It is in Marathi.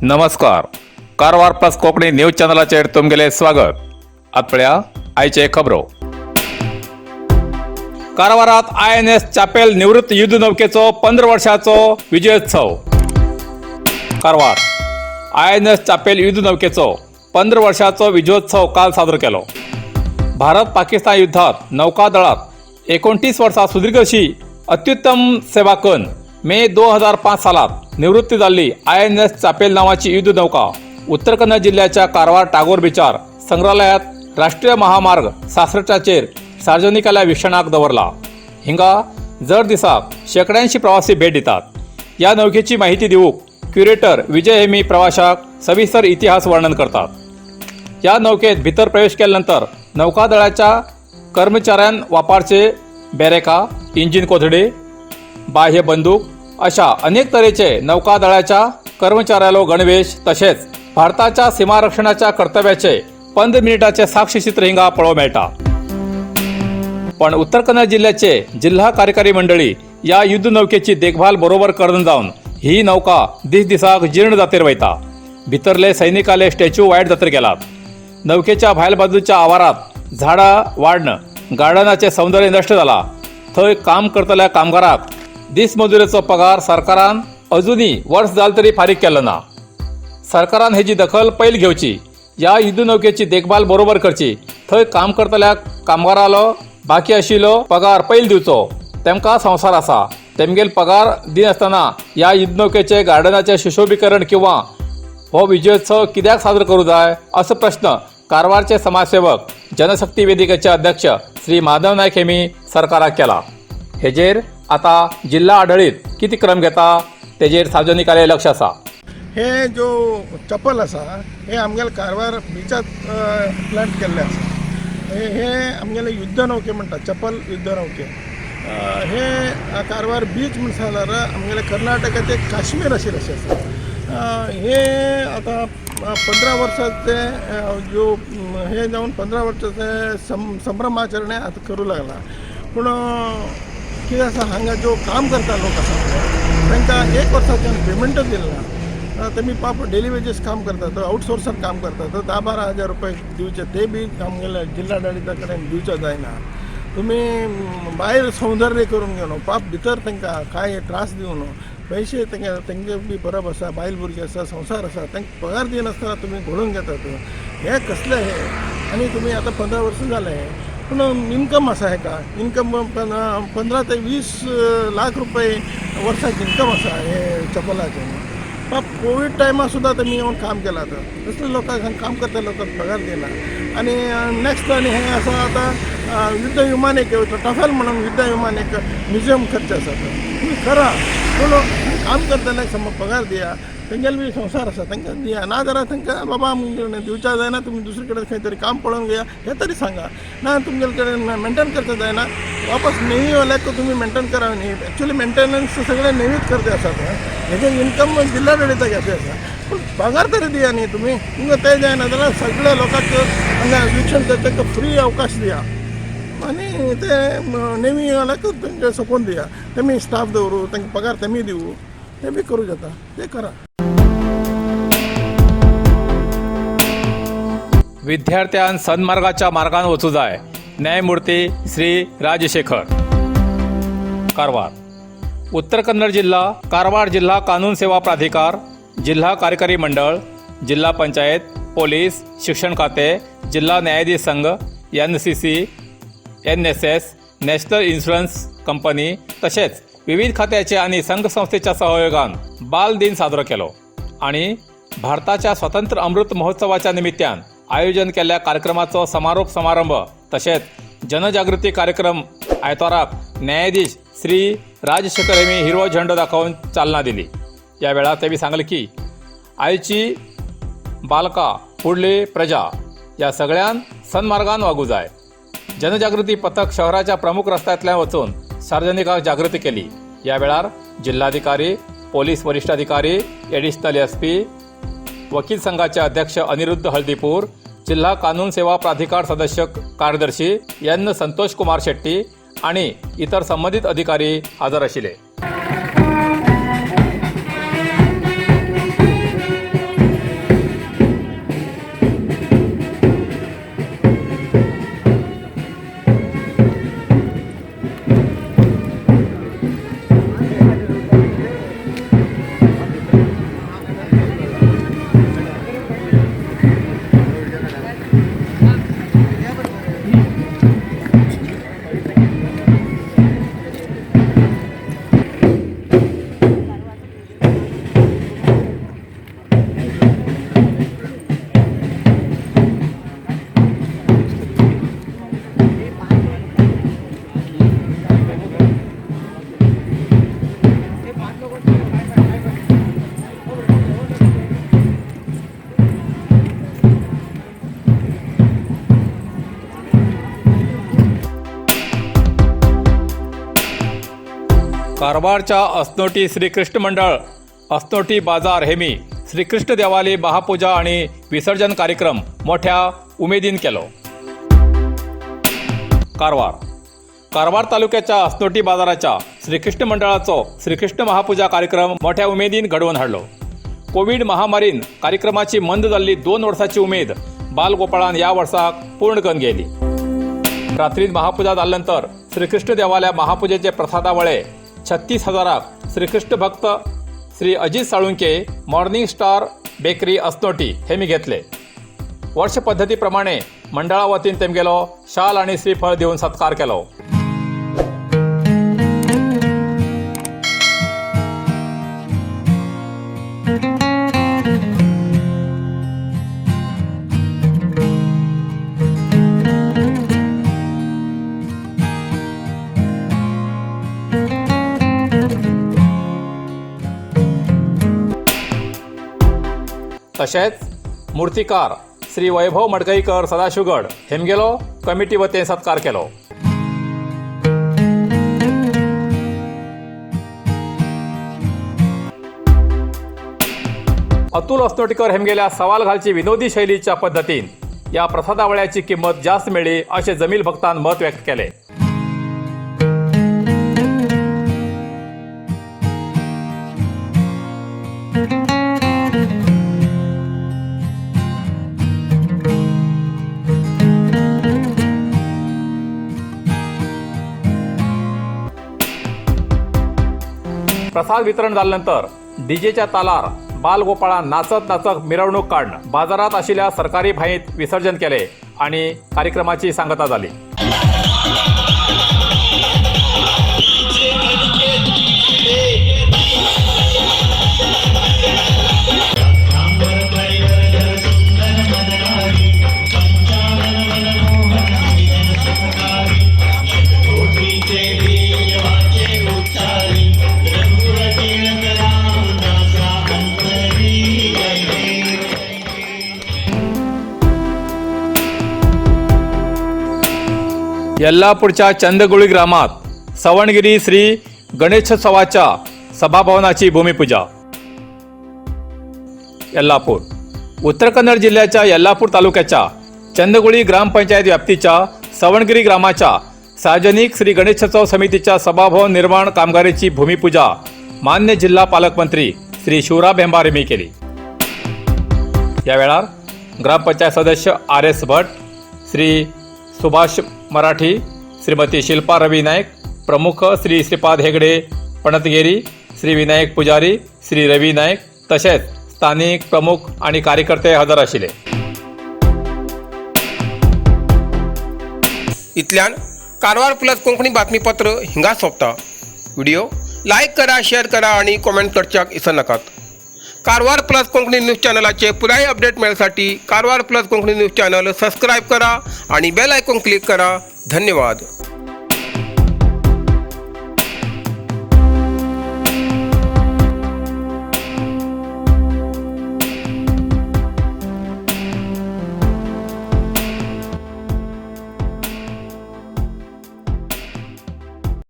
नमस्कार. कारवार प्लस कोकणी न्यूज चॅनलाचेर तुमगेले स्वागत. आतपळ्या आयचे खबरो. कारवारात INS चापेल निवृत्त युद्ध नौकेचो 15 वर्षाचो विजयोत्सव. कारवार INS चापेल युद्ध नौकेचो 15 वर्षाचो विजयोत्सव काल साजरो केलो. भारत पाकिस्तान युद्धात नौकादळात 29 वर्सां सुदीर्घ अशी अत्युत्तम सेवा करून मे 2005 सालात निवृत्ती जाल्ली INS चापेल नावाची युद्ध नौका उत्तर कन्नड जिल्ह्याच्या कारवार टागोर बिचार संग्रहालयात राष्ट्रीय महामार्ग 66चेर सार्वजनिकाल्या विक्षणाक दवरला. हिंगा जर दिसाक शेकड्यांशी प्रवासी भेट दितात. या नौकेची माहिती दिवूक क्युरेटर विजय हेमी प्रवाशाक सविस्तर इतिहास वर्णन करतात. या नौकेत भितर प्रवेश केल्यानंतर नौकादळाच्या कर्मचाऱ्यां वापरचे बॅरेका, इंजिन कोथळे, बाह्य बंदूक अशा अनेक तऱ्हेचे नौकादळाच्या कर्मचाऱ्यालो गणवेश तसेच भारताच्या सीमारक्षणाच्या कर्तव्याचे 15 मिनिटाचे साक्षीचित्र हिंगा पळोवंक मेळटा. पण उत्तर कन्नड जिल्ह्याचे जिल्हा कार्यकारी मंडळी या युद्ध नौकेची देखभाल बरोबर करून जावन ही नौका दिसाक जीर्ण जातेर वयता. भितरले सैनिकाले स्टॅच्यू वायट जातेर गेलात. नौकेच्या भायल बाजूच्या आवारात झाडां वाडणं, गार्डनाचे सौंदर्य नश्ट जाला. थंय काम करतल्या कामगाराक दिसमजुरीचो पगार सरकारान अजूनही वर्ष जाल तरी फारीक केलो ना. सरकारान हेजी दखल पयल घेवची. या युद्ध नौकेची देखभाल बरोबर करची. थंय काम करतल्या कामगारालो बाकी आशिल्लो पगार पयल दिवचो. तेमकां संवसार आसा. तेमगेल पगार दिनासतना या युद्ध नौकेचे गार्डनाचे सुशोभीकरण किंवा हो विजयोत्सव कित्याक साजरो करूं जाय असो प्रश्न कारवारचे समाजसेवक जनशक्ती वेदिकेचे अध्यक्ष श्री माधव नायक हेमी सरकाराक केला. हेजेर आता जिल्हा आढळीत किती क्रम घेता तेजेर सार्वजनिकाले लक्ष आसा. हे जो चप्पल आसा हे आमगेले कारवार बिचात प्लांट केल्ले आसा. हे आमगेले युद्ध नौके म्हणटा, चप्पल युद्ध नौके. हे कारवार बीच म्हणून जाल्यार आमगेले कर्नाटकाचे काश्मीर अशें आसा. हे आता 15 वर्साचे जो हे जावन 15 वर्साचे संभ्रमाचरणे आता करूं लागला. पूण कितें आसा हांगा जो काम करता लोक आसा तांकां 1 वर्साच्यान पेमेंटच दिलना. तेमी पाप डेली वेजीस काम करतात, आउटसोर्सान काम करतात. 10-12 हजार रुपये दिवचे ते बी आमगेल्या जिल्हा आडळिता कडेन दिवचे जायना. तुमी भायर सौंदर्य करून घेवन पाप भितर तांकां कांय त्रास दिवं न्हू. पयशे तेंगे बी बरोबर आसा, बायल भुरगीं आसा, संवसार आसा, तांकां पगार दिनासतना तुमी घडोवन घेतात. हे कसले हे. आनी तुमी आतां 15 वर्सां जाले पूण इन्कम आसा हेका. इन्कम 15 ते 20 लाख रुपये वर्साक इन्कम आसा हे चप्पलाचें. पाप कोवीड टायमार सुद्दां तेमी येवन काम केलां. तसले लोकांक काम करता लोकांक पगार दिना. आनी नेक्स्ट आनी हें आसा आतां युद्ध विमान एक टफेल म्हणून युद्ध विमान एक म्युजियम करचें आसा. तुमी करा पूण काम करतल्यांक समज पगार दिया. तेंगेल बी संवसार आसा तांकां दिया. ना जाल्यार तांकां बाबा दिवच्या जायना, तुमी दुसरे कडेन खंय तरी काम पळोवन घेया हें तरी सांगा. ना तुमगेले कडेन मेंटेन करचें जायना, वापस नेवीवाल्याक तुमी मेंटेन करा न्ही. एक्चुअली मेंटेनन्स सगळे नेवीच करचे आसात. हेजे इन्कम जिल्हा आडळिता घेवचे आसा. पूण पगार तरी दिया न्ही तुमी. तुमकां तें जायना जाल्यार सगळ्या लोकांक हांगा विक्षण करपाक फ्री अवकाश दिया. आनी ते नेवीवाल्याक तेंचे सोपोवन दिया. तेमी स्टाफ दवरूं, तांकां पगार तेमी दिवूं, ते बी करूं जाता. ते करा. विद्यार्थ्यान सन्मार्गाच्या मार्गान वचूं जाय. न्यायमूर्ती श्री राजशेखर. कारवार उत्तर कन्नड जिल्हा कारवार जिल्हा कानून सेवा प्राधिकार, जिल्हा कार्यकारी मंडळ, जिल्हा पंचायत, पोलीस, शिक्षण खाते, जिल्हा न्यायाधीश संघ, NCC, NSS, national insurance company तसेच विविध खात्याचे आणि संघ संस्थेच्या सहयोगान बाल दिन साजरो केलो. आणि भारताच्या स्वातंत्र्य अमृत महोत्सवाच्या निमित्तान आयोजन केल्ल्या कार्यक्रमाचो समारोप समारंभ तसेच जनजागृती कार्यक्रम आयताराक न्यायाधीश श्री राजशेखर हेमी हिरवो झेंडो दाखवून चालना दिली. या वेळार ते बी सांगले की आयची बालका फुडली प्रजा या सगळ्यान सन्मार्गान वागूं जाय. जनजागृती पथक शहराच्या प्रमुख रस्त्यांतल्यान वचून सार्वजनिकांक जागृती केली. या वेळार जिल्हाधिकारी, पोलीस वरिष्ठ अधिकारी, एडिशनल SP, वकील संघाचे अध्यक्ष अनिरुद्ध हळदीपूर, जिल्हा कानून सेवा प्राधिकार सदस्य कार्यदर्शी N संतोष कुमार शेट्टी आणि इतर संबंधित अधिकारी हजर आशिल्ले. कारवारच्या अस्नोटी श्रीकृष्ण मंडळ अस्नोटी बाजार हेमी श्रीकृष्ण देवाली महापूजा आणि विसर्जन कार्यक्रम मोठ्या उमेदीन केलो. कारवार तालुक्याच्या अस्नोटी बाजाराच्या श्रीकृष्ण मंडळाचो श्रीकृष्ण महापूजा कार्यक्रम मोठ्या उमेदीन घडवून हाडलो. कोविड महामारीन कार्यक्रमाची मंद जाल्ली 2 वर्सांची उमेद बालगोपाळान या वर्साक पूर्ण करून गेली. रात्रीत महापूजा जाल्ल्यानंतर श्रीकृष्ण देवालया महापूजेचे प्रसादावळे 36,000 श्रीकृष्ण भक्त Shri Ajit Salunke morning star bakery अस्नोटी हेमी घेतले. वर्ष पद्धती प्रमाणे मंडळा वतीन तेमगेलो शाल आणि श्रीफळ देऊन सत्कार केलो. तशेंच मूर्तिकार श्री वैभव मडकईकर सदाशिवगड हेमगेलो कमिटी वतीन सत्कार केलो. अतुल अस्नोटीकर हेमगेल्या सवाल घालची विनोदी शैलीच्या पद्धतीन या प्रसादावळ्याची किंमत जास्त मेळ्ळी अशें जमील भक्तान मत व्यक्त केले. प्रसाद वितरण झाल्यानंतर डीजेच्या तालार बालगोपाळान नाचत नाचत मिरवणूक काढून बाजारात आशिल्ल्या सरकारी भाईत विसर्जन केले आणि कार्यक्रमाची सांगता झाली. यल्लापूरच्या चंदगुळी ग्रामात सवणगिरी श्री गणेशोत्सवाच्या सभाभवनाची भूमिपूजा. यल्लापूर उत्तर कन्नड जिल्ह्याच्या यल्लापूर तालुक्याच्या चंदगुळी ग्रामपंचायत व्याप्तीच्या सवणगिरी ग्रामाच्या सार्वजनिक श्री गणेशोत्सव समितीच्या सभाभवन निर्माण कामगारीची भूमिपूजा मान्य जिल्हा पालकमंत्री श्री शिवराम हेंबार हेमी केली. या वेळार ग्रामपंचायत सदस्य RS भट, श्री सुभाष मराठी, श्रीमती शिल्पा रवी नायक, प्रमुख श्री श्रीपाद हेगडे पणतगेरी, श्री विनायक पुजारी, श्री रवी नायक तसेच स्थानिक प्रमुख आणि कार्यकर्ते हजर आशिल्ले. इतल्यान कारवार प्लस कोंकणी बातमीपत्र हिंगा सोंपता. व्हिडिओ लाईक करा, शेअर करा आणि कॉमेंट करच्याक विसरू नकात. कारवार प्लस कोंकणी न्यूज चॅनलाचे पुराय अपडेट मिळण्यासाठी Karwar plus Konkani news channel subscribe करा आणि बेल आयकॉन क्लिक करा. धन्यवाद.